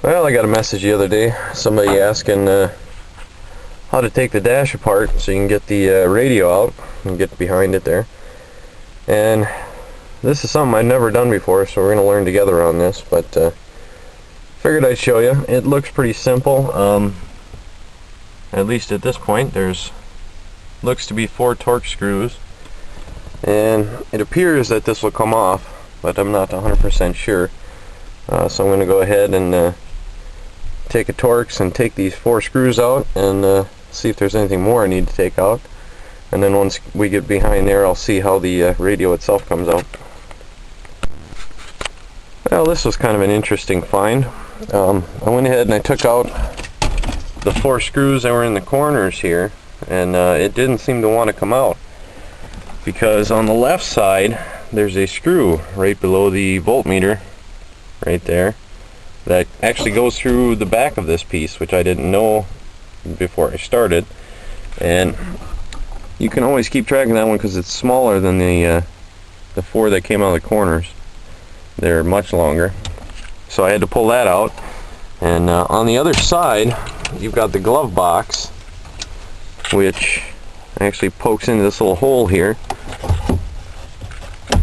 Well, I got a message the other day, somebody asking how to take the dash apart so you can get the radio out and get behind it there. And this is something I've never done before, so we're going to learn together on this, but figured I'd show you. It looks pretty simple, at least at this point. Looks to be 4 Torx screws, and it appears that this will come off, but I'm not 100% sure. So I'm going to go ahead and take a Torx and take these 4 screws out and see if there's anything more I need to take out. And then once we get behind there, I'll see how the radio itself comes out. Well, this was kind of an interesting find. I went ahead and I took out the 4 screws that were in the corners here, and it didn't seem to want to come out, because on the left side there's a screw right below the voltmeter right there that actually goes through the back of this piece, which I didn't know before I started. And you can always keep track of that one because it's smaller than the 4 that came out of the corners. They're much longer, so I had to pull that out. And on the other side you've got the glove box, which actually pokes into this little hole here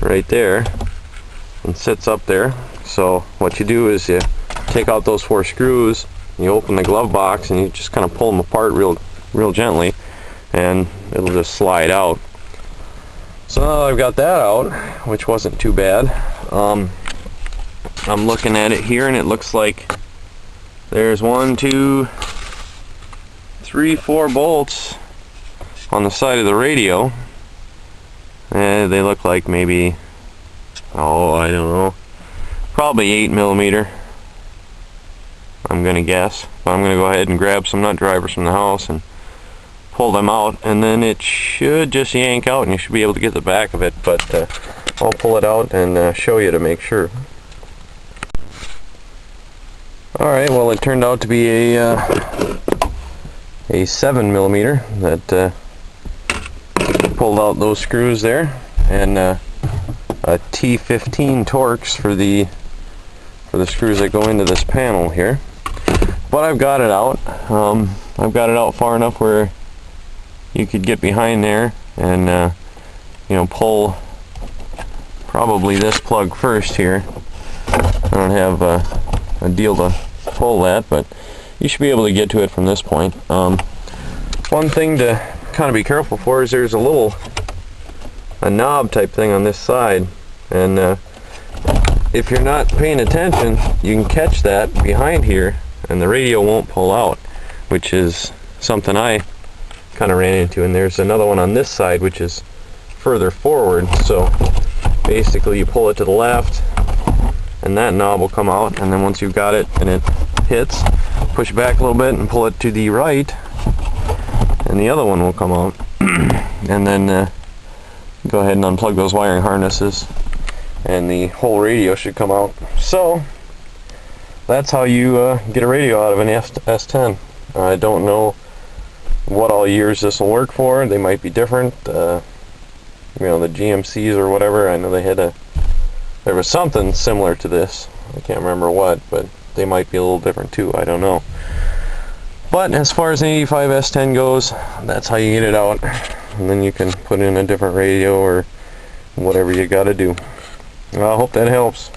right there and sits up there. So what you do is you take out those 4 screws, you open the glove box, and you just kind of pull them apart real gently, and it'll just slide out. So now I've got that out, which wasn't too bad. I'm looking at it here, and it looks like there's 1, 2, 3, 4 bolts on the side of the radio. And they look like maybe, I don't know, probably 8mm, I'm gonna guess. But I'm gonna go ahead and grab some nut drivers from the house and pull them out, and then it should just yank out and you should be able to get the back of it. But I'll pull it out and show you to make sure. Alright, well, it turned out to be a 7mm that pulled out those screws there, and a T15 Torx for the screws that go into this panel here. But I've got it out. I've got it out far enough where you could get behind there and pull probably this plug first here. I don't have a deal to pull that, but you should be able to get to it from this point. One thing to kind of be careful for is there's a knob type thing on this side, and if you're not paying attention, you can catch that behind here and the radio won't pull out, which is something I kind of ran into. And there's another one on this side which is further forward, so basically you pull it to the left and that knob will come out, and then once you've got it and it hits, push back a little bit and pull it to the right and the other one will come out. And then go ahead and unplug those wiring harnesses and the whole radio should come out. So that's how you get a radio out of an S10. I don't know what all years this will work for. They might be different. The GMCs or whatever, I know there was something similar to this. I can't remember what, but they might be a little different too. I don't know. But as far as an 85 S10 goes, that's how you get it out. And then you can put in a different radio or whatever you got to do. Well, I hope that helps.